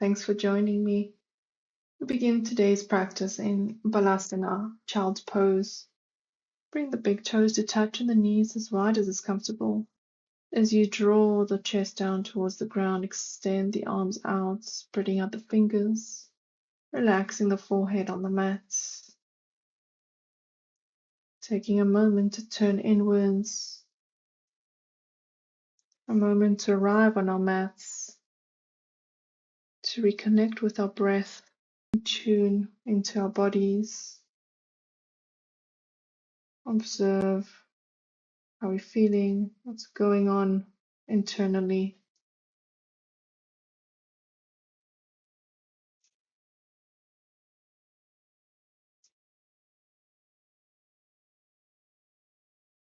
Thanks for joining me. We begin today's practice in Balasana, child's pose. Bring the big toes to touch and the knees as wide as is comfortable. As you draw the chest down towards the ground, extend the arms out, spreading out the fingers, relaxing the forehead on the mat. Taking a moment to turn inwards, a moment to arrive on our mats, to reconnect with our breath, tune into our bodies. Observe how we're feeling, what's going on internally.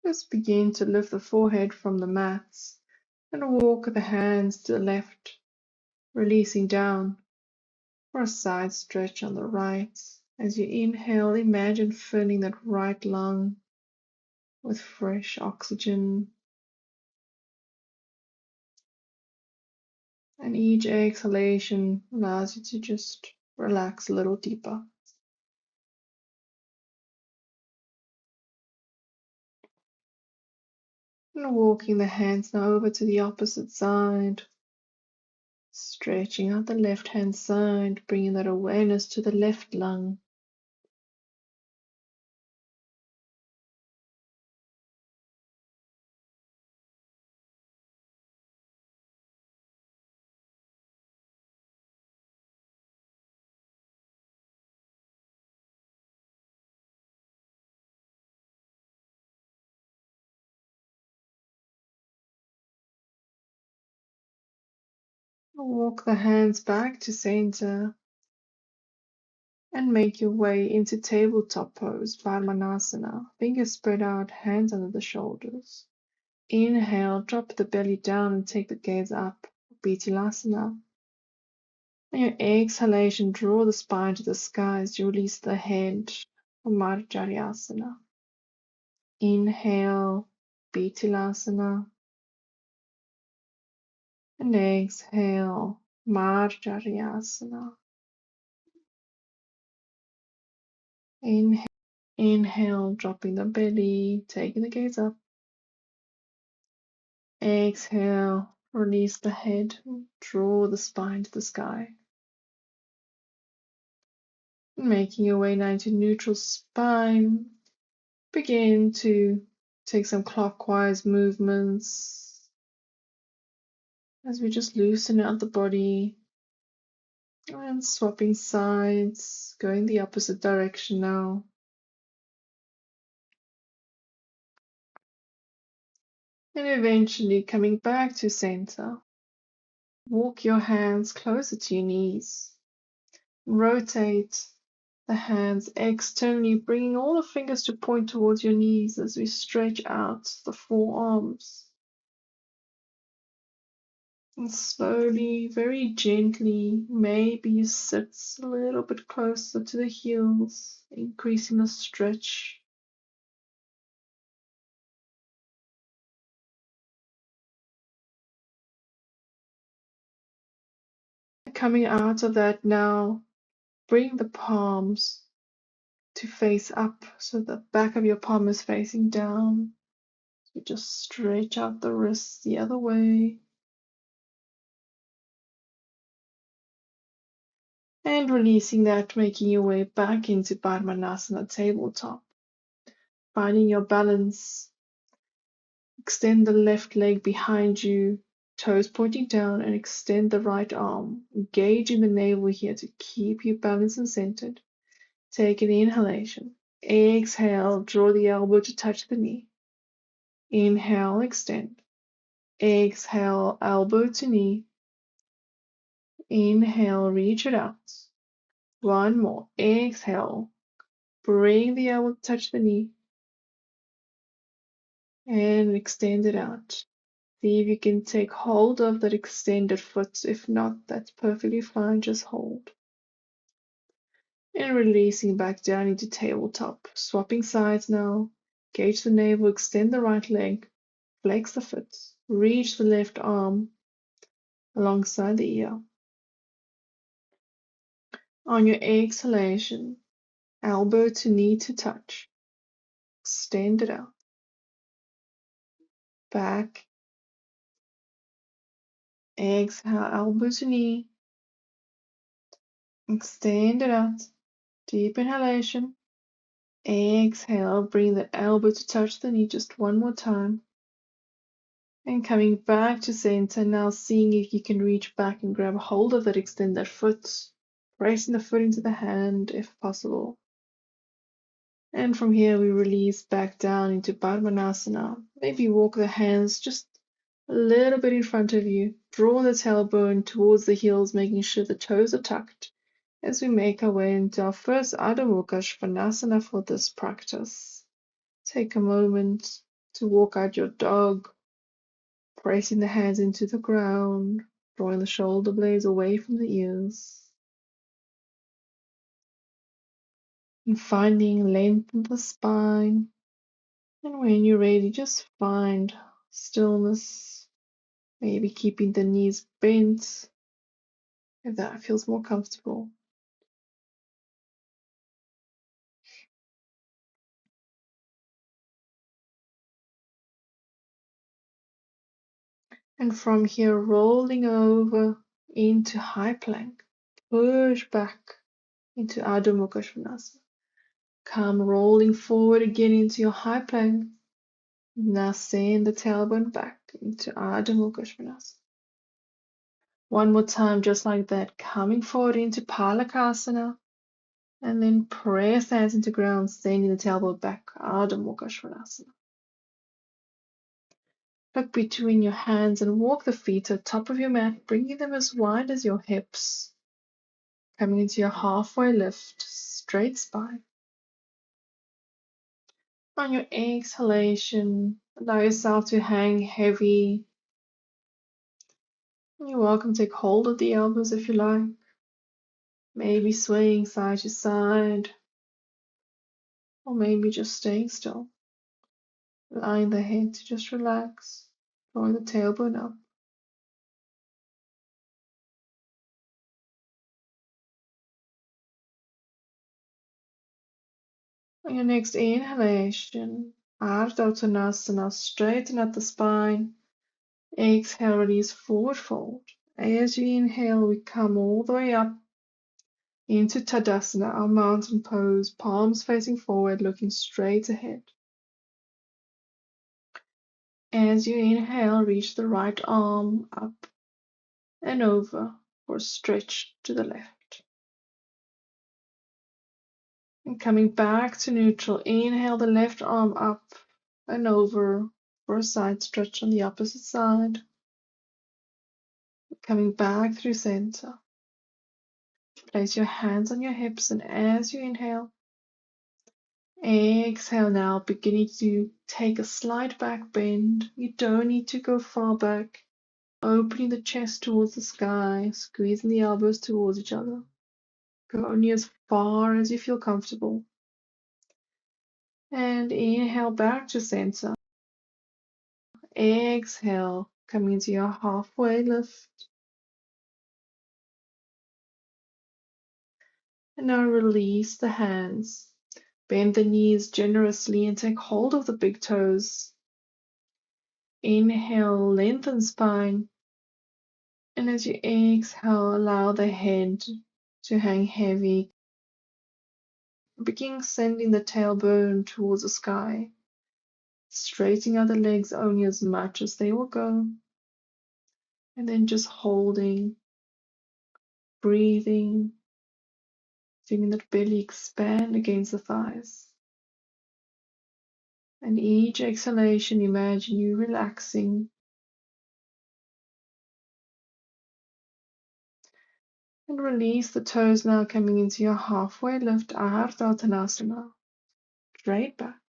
Just begin to lift the forehead from the mats and walk the hands to the left, releasing down for a side stretch on the right. As you inhale, imagine filling that right lung with fresh oxygen. And each exhalation allows you to just relax a little deeper. And walking the hands now over to the opposite side. Stretching out the left hand side, bringing that awareness to the left lung. Walk the hands back to center and make your way into tabletop pose, Padmanasana. Fingers spread out, hands under the shoulders. Inhale, drop the belly down and take the gaze up, Bitilasana. On your exhalation, draw the spine to the sky as you release the head, Marjaryasana. Inhale, Bitilasana. And exhale, Marjaryasana. Inhale, dropping the belly, taking the gaze up. Exhale, release the head, draw the spine to the sky. Making your way now into neutral spine. Begin to take some clockwise movements as we just loosen out the body and swapping sides, going the opposite direction now. And eventually coming back to center. Walk your hands closer to your knees. Rotate the hands externally, bringing all the fingers to point towards your knees as we stretch out the forearms. And slowly, very gently, maybe you sit a little bit closer to the heels, increasing the stretch. Coming out of that now, bring the palms to face up so the back of your palm is facing down. You just stretch out the wrists the other way. And releasing that, making your way back into Padmanasana tabletop. Finding your balance. Extend the left leg behind you, toes pointing down, and extend the right arm. Engaging the navel here to keep you balanced and centered. Take an inhalation. Exhale, draw the elbow to touch the knee. Inhale, extend. Exhale, elbow to knee. Inhale, reach it out. One more. Exhale. Bring the elbow to touch the knee. And extend it out. See if you can take hold of that extended foot. If not, that's perfectly fine. Just hold. And releasing back down into tabletop. Swapping sides now. Engage the navel, extend the right leg. Flex the foot. Reach the left arm alongside the ear. On your exhalation, elbow to knee to touch. Extend it out. Back. Exhale, elbow to knee. Extend it out. Deep inhalation. Exhale, bring the elbow to touch the knee just one more time. And coming back to center, now seeing if you can reach back and grab a hold of that extended foot. Pressing the foot into the hand if possible. And from here we release back down into Padmanasana. Maybe walk the hands just a little bit in front of you. Draw the tailbone towards the heels, making sure the toes are tucked as we make our way into our first Adho Mukha Svanasana for this practice. Take a moment to walk out your dog, pressing the hands into the ground, drawing the shoulder blades away from the ears. And finding length in the spine. And when you're ready, just find stillness, maybe keeping the knees bent if that feels more comfortable. And from here, rolling over into high plank, push back into Adho Mukha Svanasana. Come rolling forward again into your high plank. Now send the tailbone back into Adho Mukha Svanasana. One more time, just like that, coming forward into Palakasana. And then press the hands into ground, sending the tailbone back, Adho Mukha Svanasana. Look between your hands and walk the feet to the top of your mat, bringing them as wide as your hips. Coming into your halfway lift, straight spine. On your exhalation, allow yourself to hang heavy. You're welcome to take hold of the elbows if you like. Maybe swaying side to side, or maybe just staying still. Allowing the head to just relax, drawing the tailbone up. On your next inhalation, Ardha Uttanasana, straighten out the spine. Exhale, release forward fold. As you inhale, we come all the way up into Tadasana, our mountain pose, palms facing forward, looking straight ahead. As you inhale, reach the right arm up and over for a stretch to the left. And coming back to neutral, inhale the left arm up and over for a side stretch on the opposite side. Coming back through center. Place your hands on your hips, and as you inhale, exhale now, beginning to take a slight back bend. You don't need to go far back. Opening the chest towards the sky, squeezing the elbows towards each other. Go only as far as you feel comfortable. And inhale back to center. Exhale, coming into your halfway lift. And now release the hands. Bend the knees generously and take hold of the big toes. Inhale, lengthen spine. And as you exhale, allow the head to hang heavy. Begin sending the tailbone towards the sky. Straightening out the legs only as much as they will go. And then just holding, breathing, feeling that belly expand against the thighs. And each exhalation, imagine you relaxing. And release the toes now, coming into your halfway lift, Ardha Uttanasana. Straight back.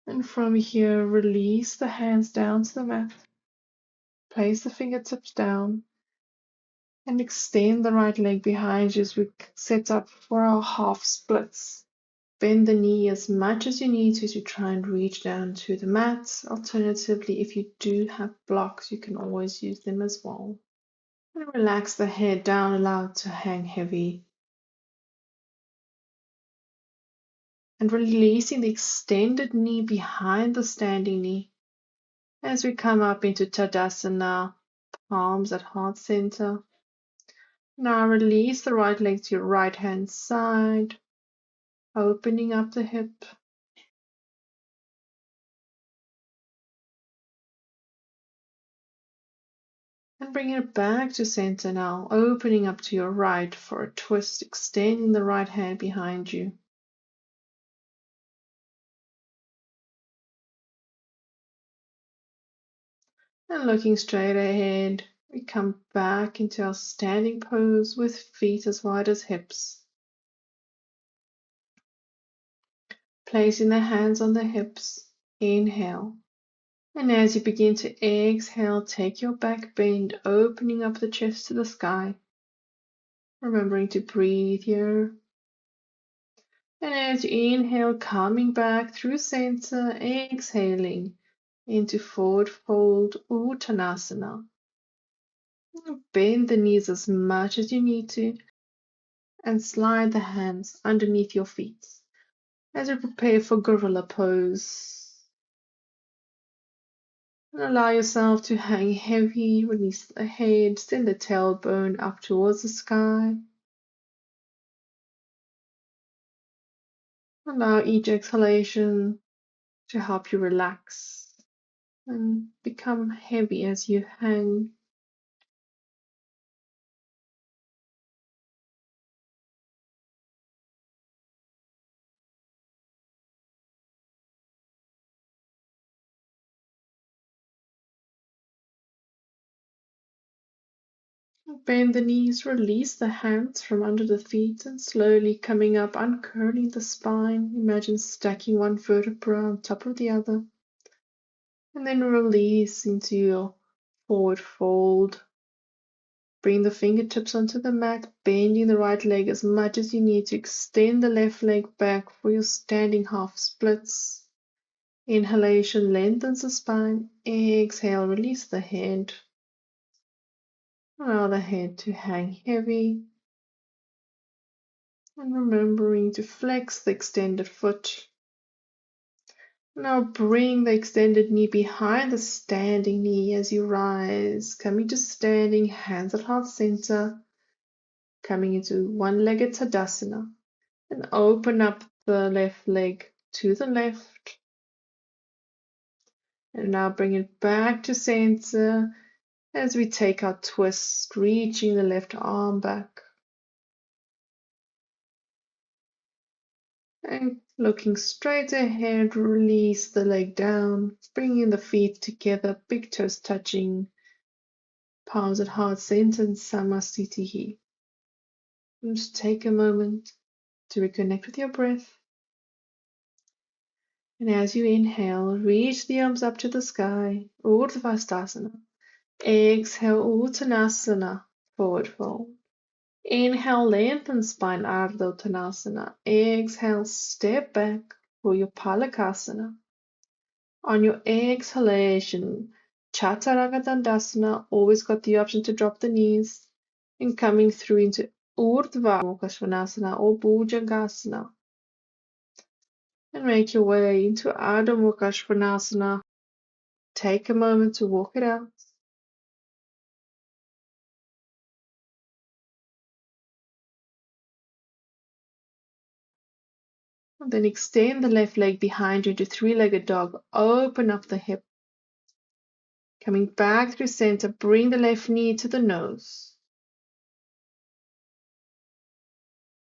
And from here, release the hands down to the mat. Place the fingertips down. And extend the right leg behind you as we set up for our half splits. Bend the knee as much as you need to try and reach down to the mat. Alternatively, if you do have blocks, you can always use them as well. And relax the head down, allow it to hang heavy. And releasing the extended knee behind the standing knee as we come up into Tadasana, palms at heart center. Now release the right leg to your right hand side, opening up the hip. And bring it back to center now, opening up to your right for a twist, extending the right hand behind you. And looking straight ahead, we come back into our standing pose with feet as wide as hips. Placing the hands on the hips, inhale. And as you begin to exhale, take your back bend, opening up the chest to the sky. Remembering to breathe here. And as you inhale, coming back through center, exhaling into forward fold Uttanasana. Bend the knees as much as you need to and slide the hands underneath your feet as you prepare for gorilla pose. And allow yourself to hang heavy, release the head, send the tailbone up towards the sky. Allow each exhalation to help you relax and become heavy as you hang. Bend the knees, release the hands from under the feet, and slowly coming up, uncurling the spine. Imagine stacking one vertebra on top of the other. And then release into your forward fold. Bring the fingertips onto the mat, bending the right leg as much as you need to extend the left leg back for your standing half splits. Inhalation lengthens the spine. Exhale, release the head. Allow the head to hang heavy. And remembering to flex the extended foot. Now bring the extended knee behind the standing knee as you rise, coming to standing, hands at heart center, coming into one-legged Tadasana, and open up the left leg to the left. And now bring it back to center as we take our twist, reaching the left arm back. And looking straight ahead, release the leg down, bringing the feet together, big toes touching, palms at heart center, and Samasthiti. And just take a moment to reconnect with your breath. And as you inhale, reach the arms up to the sky, Urdhva. Exhale, Uttanasana, forward fold. Inhale, lengthen spine, Ardha Uttanasana. Exhale, step back for your Palakasana. On your exhalation, Chaturanga Dandasana, always got the option to drop the knees. And coming through into Urdhva Mukha Svanasana or Bhujangasana. And make your way into Adho Mukha Svanasana. Take a moment to walk it out. And then extend the left leg behind you into three-legged dog. Open up the hip. Coming back through center, bring the left knee to the nose.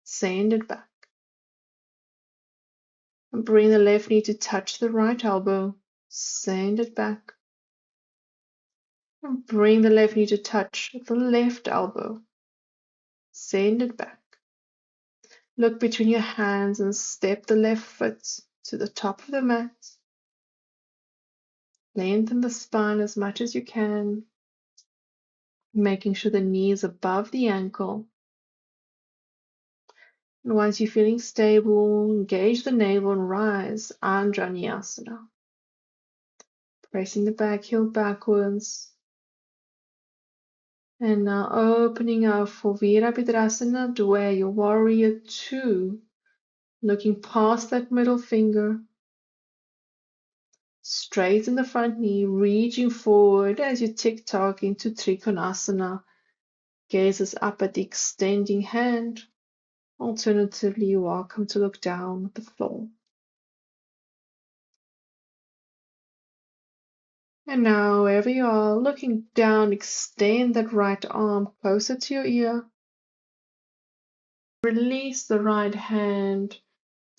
Send it back. And bring the left knee to touch the right elbow. Send it back. And bring the left knee to touch the left elbow. Send it back. Look between your hands and step the left foot to the top of the mat. Lengthen the spine as much as you can, making sure the knee is above the ankle. And once you're feeling stable, engage the navel and rise, Anjaneyasana. Pressing the back heel backwards. And now opening up for Virabhadrasana, Dway, your warrior 2. Looking past that middle finger. Straighten the front knee, reaching forward as you tick-tock into Trikonasana. Gazes up at the extending hand. Alternatively, you're welcome to look down at the floor. And now, wherever you are, looking down, extend that right arm closer to your ear. Release the right hand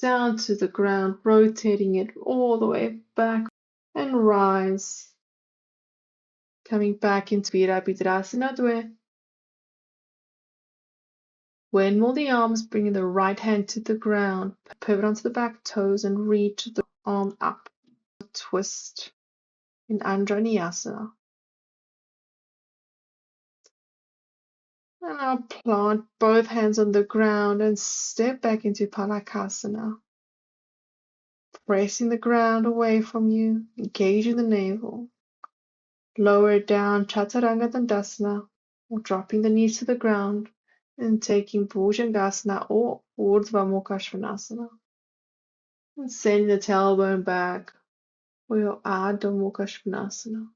down to the ground, rotating it all the way back, and rise. Coming back into Virabhadrasana Dwe. Windmill the arms, bringing the right hand to the ground, pivot onto the back toes, and reach the arm up. Twist in Anjaneyasana. And now plant both hands on the ground and step back into Palakasana. Pressing the ground away from you, engaging the navel. Lower down Chaturanga Dandasana, or dropping the knees to the ground, and taking Bhujangasana or Urdhva Mukha Svanasana. And sending the tailbone back for your Adho Mukha Svanasana.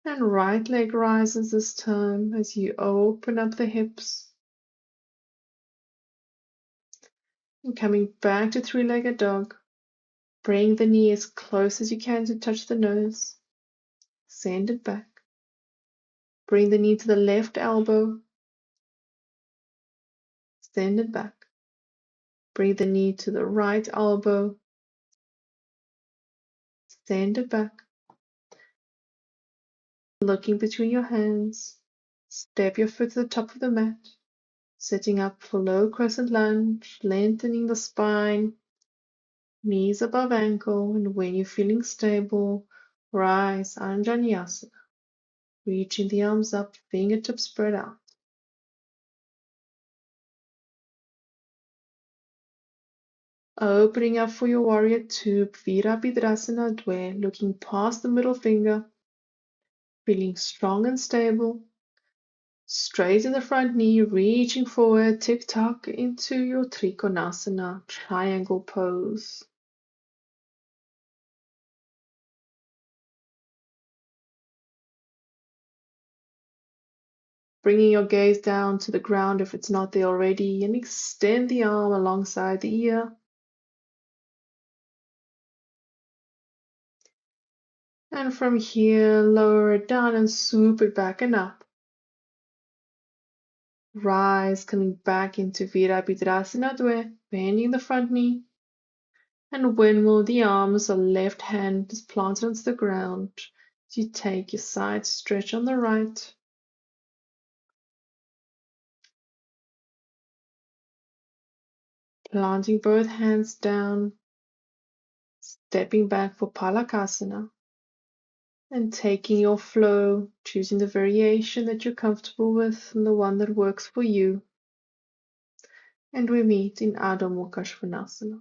And right leg rises this time as you open up the hips. And coming back to three-legged dog. Bring the knee as close as you can to touch the nose. Send it back. Bring the knee to the left elbow. Send it back. Bring the knee to the right elbow. Send it back. Looking between your hands. Step your foot to the top of the mat. Sitting up for low crescent lunge, lengthening the spine. Knees above ankle, and when you're feeling stable, rise Anjaneyasana. Reaching the arms up, fingertips spread out. Opening up for your warrior 2, Virabhadrasana Dwe, looking past the middle finger, feeling strong and stable. Straighten the front knee, reaching forward, tick-tock into your Trikonasana, triangle pose. Bringing your gaze down to the ground if it's not there already, and extend the arm alongside the ear. And from here, lower it down and swoop it back and up. Rise, coming back into Virabhadrasana Dwe, bending the front knee. And windmill the arms, the left hand is planted onto the ground. You take your side stretch on the right. Planting both hands down, stepping back for Palakasana, and taking your flow, choosing the variation that you're comfortable with and the one that works for you. And we meet in Adho Mukha Svanasana.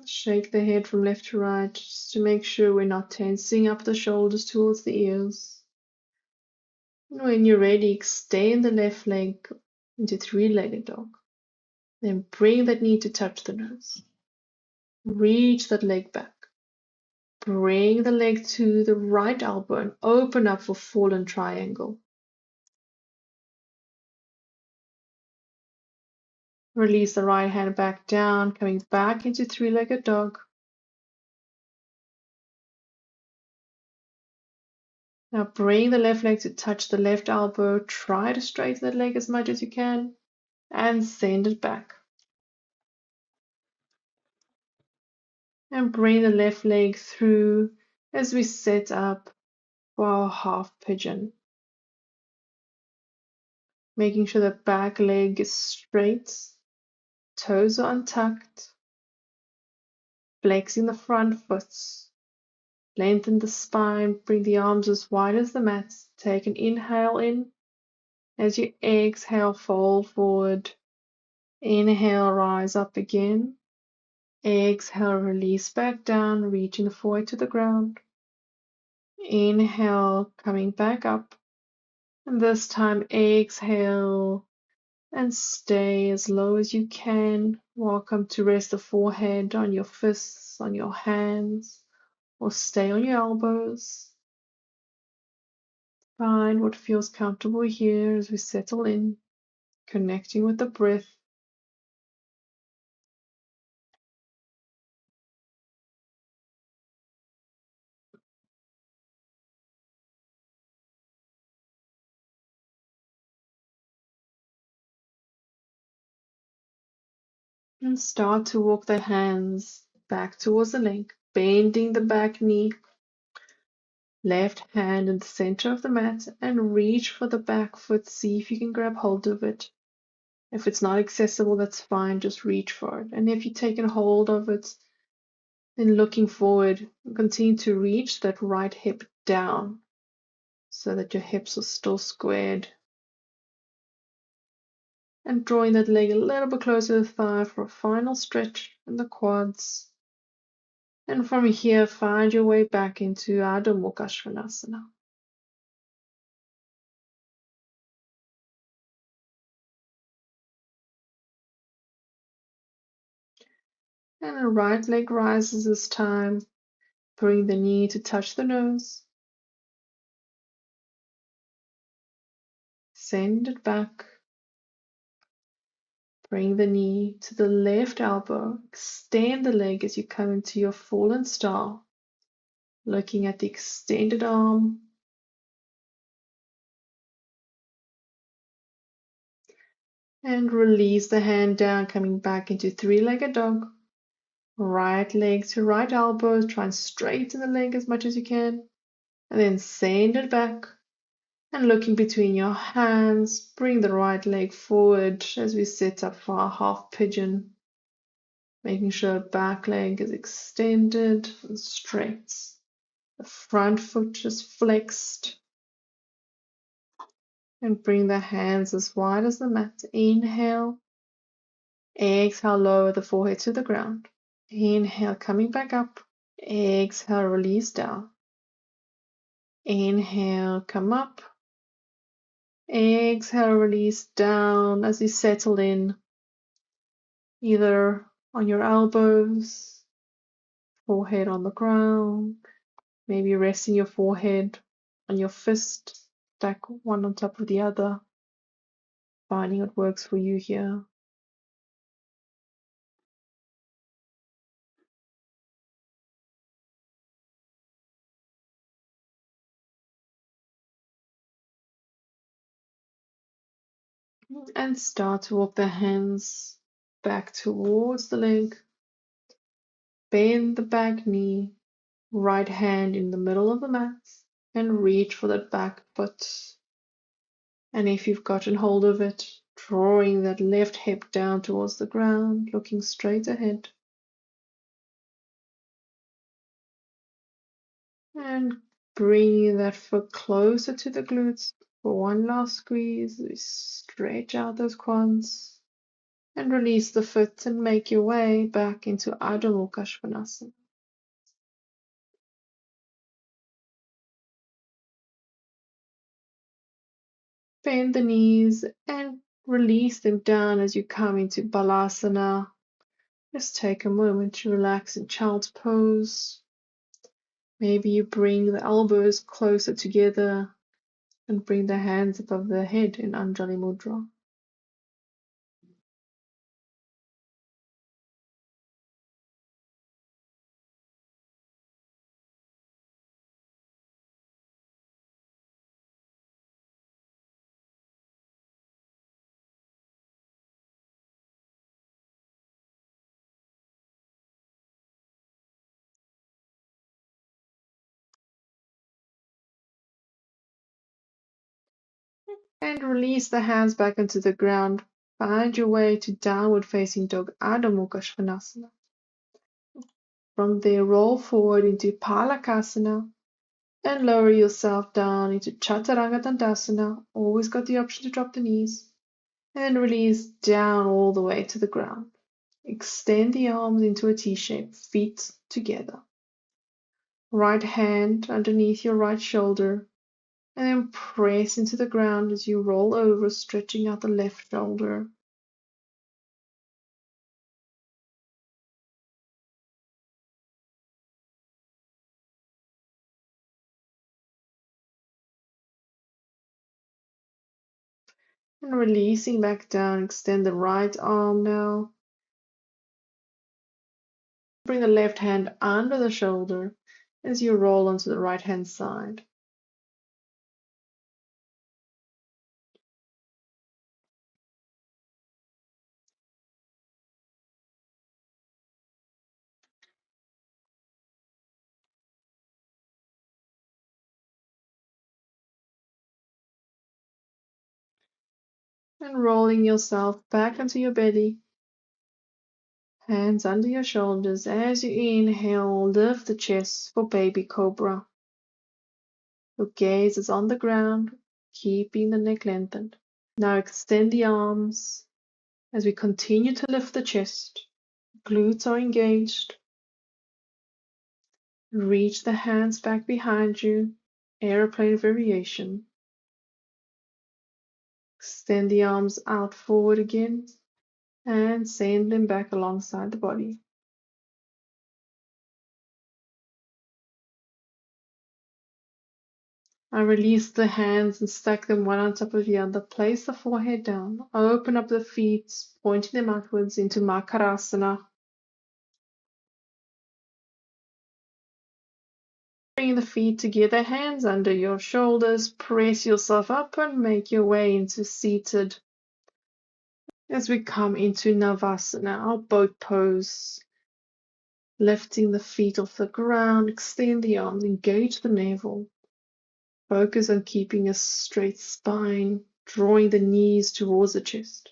Shake the head from left to right just to make sure we're not tensing up the shoulders towards the ears. And when you're ready, extend the left leg into three-legged dog. Then bring that knee to touch the nose. Reach that leg back. Bring the leg to the right elbow and open up for fallen triangle. Release the right hand back down, coming back into three-legged dog. Now bring the left leg to touch the left elbow. Try to straighten that leg as much as you can and send it back. And bring the left leg through as we set up for our half pigeon. Making sure the back leg is straight, toes are untucked, flexing the front foot. Lengthen the spine, bring the arms as wide as the mat. Take an inhale in. As you exhale, fold forward. Inhale, rise up again. Exhale, release back down, reaching the forehead to the ground. Inhale, coming back up. And this time, exhale and stay as low as you can. Welcome to rest the forehead on your fists, on your hands, or stay on your elbows. Find what feels comfortable here as we settle in, connecting with the breath. And start to walk the hands back towards the leg, bending the back knee, left hand in the center of the mat, and reach for the back foot. See if you can grab hold of it. If it's not accessible, that's fine, just reach for it. And if you've taken hold of it, then looking forward, continue to reach that right hip down so that your hips are still squared. And drawing that leg a little bit closer to the thigh for a final stretch in the quads. And from here, find your way back into Adho Mukha Svanasana. And the right leg rises this time. Bring the knee to touch the nose. Send it back. Bring the knee to the left elbow. Extend the leg as you come into your fallen star. Looking at the extended arm. And release the hand down, coming back into three-legged dog. Right leg to right elbow. Try and straighten the leg as much as you can. And then send it back. And looking between your hands, bring the right leg forward as we set up for our half pigeon. Making sure back leg is extended and straight. The front foot is flexed. And bring the hands as wide as the mat. Inhale. Exhale, lower the forehead to the ground. Inhale, coming back up. Exhale, release down. Inhale, come up. Exhale, release down as you settle in, either on your elbows, forehead on the ground, maybe resting your forehead on your fist, stack one on top of the other, finding what works for you here. And start to walk the hands back towards the leg. Bend the back knee, right hand in the middle of the mat, and reach for that back foot. And if you've gotten hold of it, drawing that left hip down towards the ground, looking straight ahead. And bringing that foot closer to the glutes for one last squeeze. Stretch out those quads. And release the foot and make your way back into Adho Mukha Svanasana. Bend the knees and release them down as you come into Balasana. Just take a moment to relax in child's pose. Maybe you bring the elbows closer together and bring the hands above the head in Anjali Mudra. And release the hands back into the ground. Find your way to downward facing dog, Adho Mukha Svanasana. From there, roll forward into Palakasana and lower yourself down into Chaturanga Dandasana. Always got the option to drop the knees. And release down all the way to the ground. Extend the arms into a T shape, feet together. Right hand underneath your right shoulder, and then press into the ground as you roll over, stretching out the left shoulder. And releasing back down, extend the right arm now. Bring the left hand under the shoulder as you roll onto the right hand side. And rolling yourself back onto your belly. Hands under your shoulders. As you inhale, lift the chest for baby cobra. Your gaze is on the ground, keeping the neck lengthened. Now extend the arms as we continue to lift the chest. Glutes are engaged. Reach the hands back behind you. Airplane variation. Extend the arms out forward again and send them back alongside the body. I release the hands and stack them one on top of the other. Place the forehead down. Open up the feet, pointing them outwards into Makarasana. Bring the feet together, hands under your shoulders. Press yourself up and make your way into seated. As we come into Navasana, our boat pose. Lifting the feet off the ground, extend the arms, engage the navel. Focus on keeping a straight spine, drawing the knees towards the chest.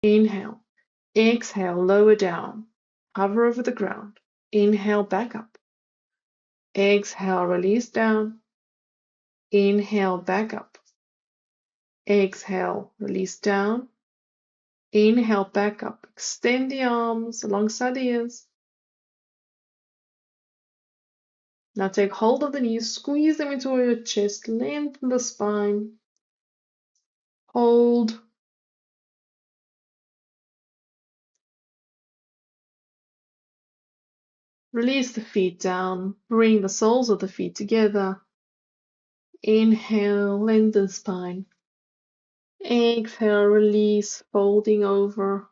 Inhale. Exhale, lower down. Hover over the ground. Inhale, back up. Exhale, release down. Inhale, back up. Exhale, release down. Inhale, back up. Extend the arms alongside the ears. Now take hold of the knees, squeeze them into your chest, lengthen the spine. Hold. Release the feet down. Bring the soles of the feet together. Inhale, lengthen spine. Exhale, release, folding over.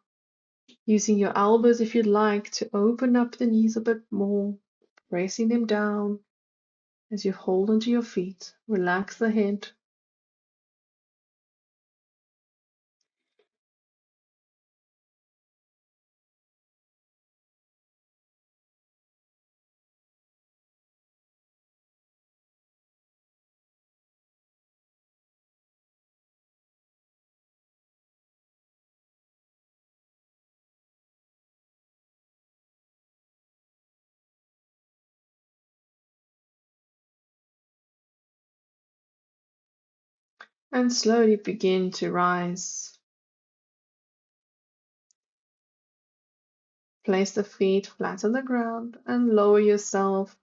Using your elbows if you'd like to open up the knees a bit more. Pressing them down as you hold onto your feet. Relax the head. And slowly begin to rise. Place the feet flat on the ground and lower yourself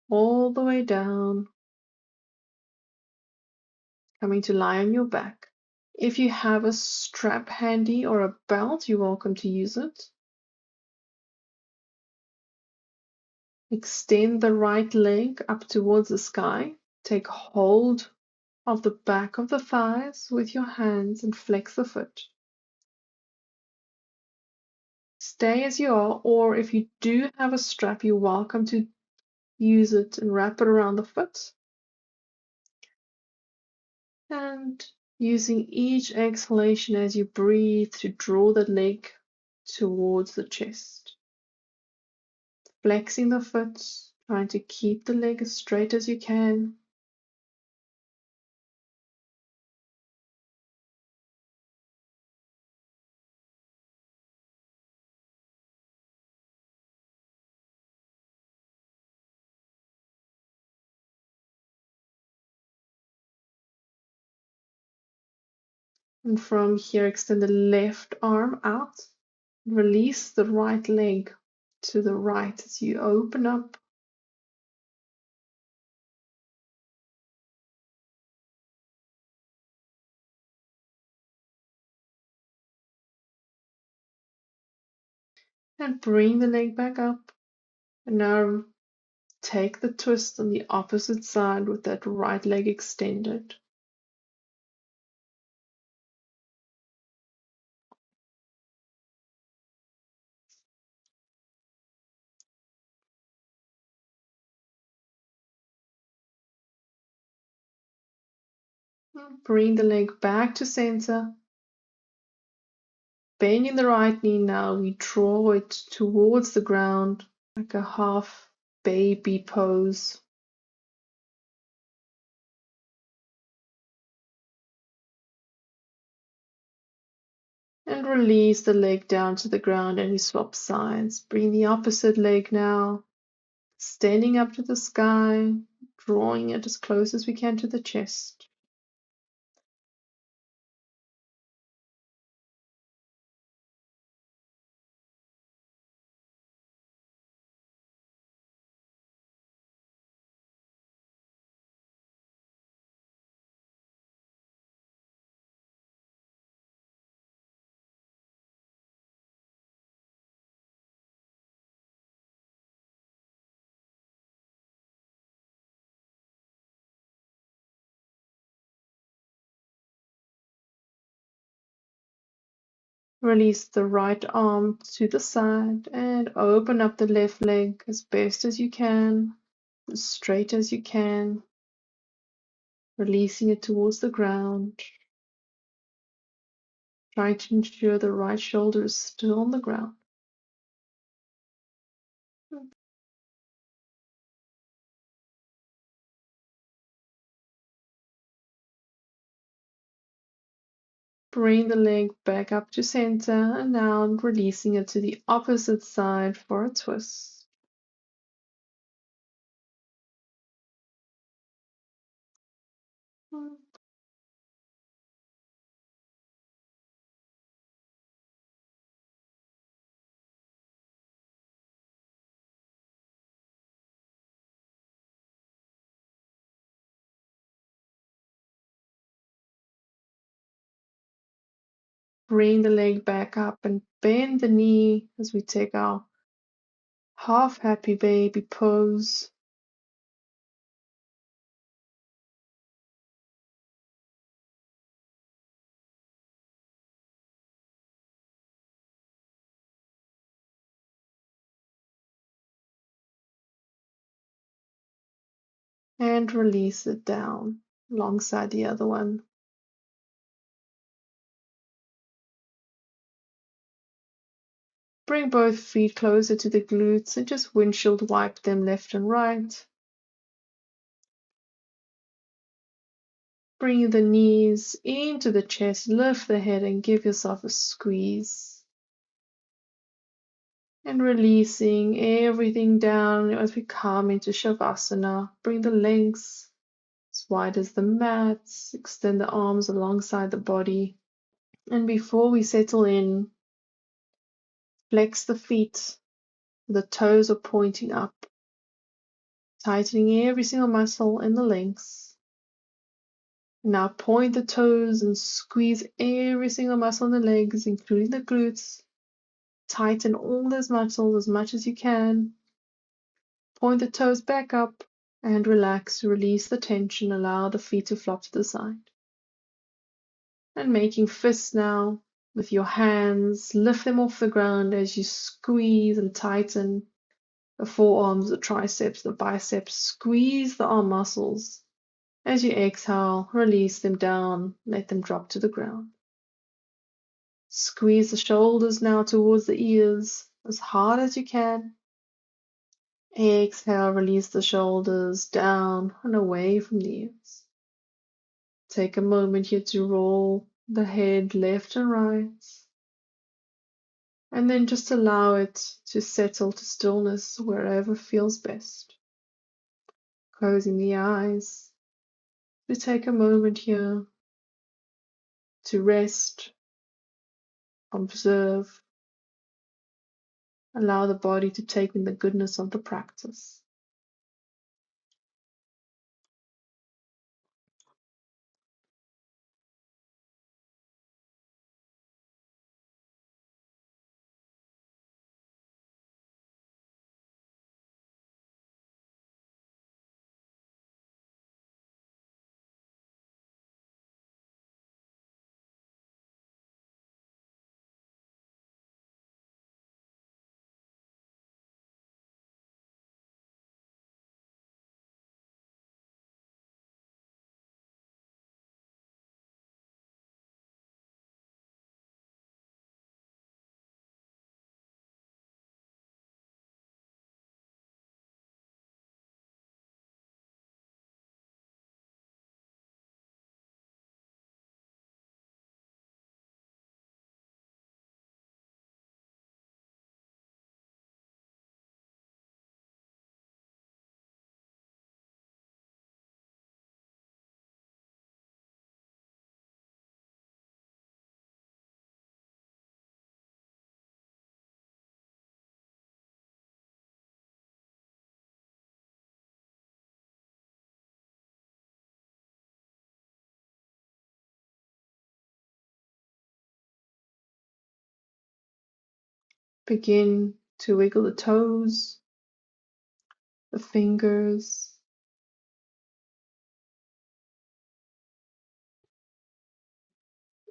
all the way down, coming to lie on your back. If you have a strap handy or a belt, you're welcome to use it. Extend the right leg up towards the sky. Take hold of the back of the thighs with your hands and flex the foot. Stay as you are, or if you do have a strap, you're welcome to use it and wrap it around the foot. And using each exhalation as you breathe to draw the leg towards the chest. Flexing the foot, trying to keep the leg as straight as you can. And from here, extend the left arm out. Release the right leg to the right as you open up. And bring the leg back up. And now take the twist on the opposite side with that right leg extended. Bring the leg back to center. Bending the right knee now, we draw it towards the ground like a half baby pose. And release the leg down to the ground and we swap sides. Bring the opposite leg now, standing up to the sky, drawing it as close as we can to the chest. Release the right arm to the side and open up the left leg as best as you can, as straight as you can, releasing it towards the ground. Try to ensure the right shoulder is still on the ground. Bring the leg back up to center and now releasing it to the opposite side for a twist. Bring the leg back up and bend the knee as we take our half happy baby pose. And release it down alongside the other one. Bring both feet closer to the glutes and just windshield wipe them left and right. Bring the knees into the chest, lift the head and give yourself a squeeze. And releasing everything down as we come into Shavasana. Bring the legs as wide as the mat, extend the arms alongside the body. And before we settle in, flex the feet. The toes are pointing up, tightening every single muscle in the legs. Now point the toes and squeeze every single muscle in the legs, including the glutes. Tighten all those muscles as much as you can. Point the toes back up and relax, release the tension, allow the feet to flop to the side. And making fists now with your hands, lift them off the ground as you squeeze and tighten the forearms, the triceps, the biceps. Squeeze the arm muscles. As you exhale, release them down, let them drop to the ground. Squeeze the shoulders now towards the ears as hard as you can. Exhale, release the shoulders down and away from the ears. Take a moment here to roll the head left and right. And then just allow it to settle to stillness wherever feels best. Closing the eyes. We take a moment here to rest, observe, allow the body to take in the goodness of the practice. Begin to wiggle the toes, the fingers.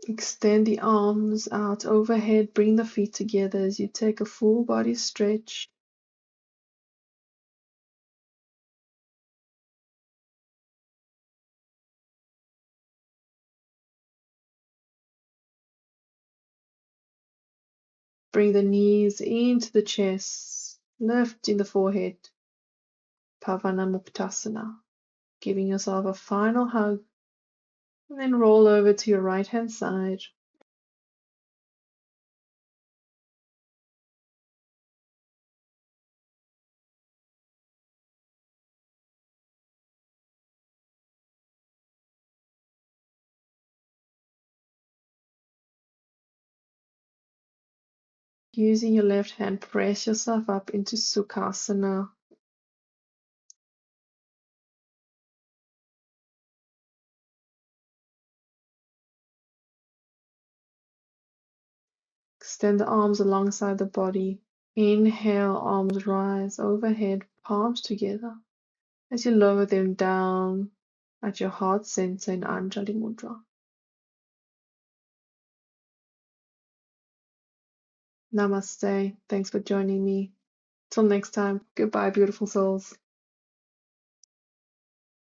Extend the arms out overhead, bring the feet together as you take a full body stretch. Bring the knees into the chest, lifting the forehead, Pavanamuktasana, giving yourself a final hug, and then roll over to your right hand side. Using your left hand, press yourself up into Sukhasana. Extend the arms alongside the body. Inhale, arms rise overhead, palms together. As you lower them down at your heart center in Anjali Mudra. Namaste. Thanks for joining me. Till next time. Goodbye, beautiful souls.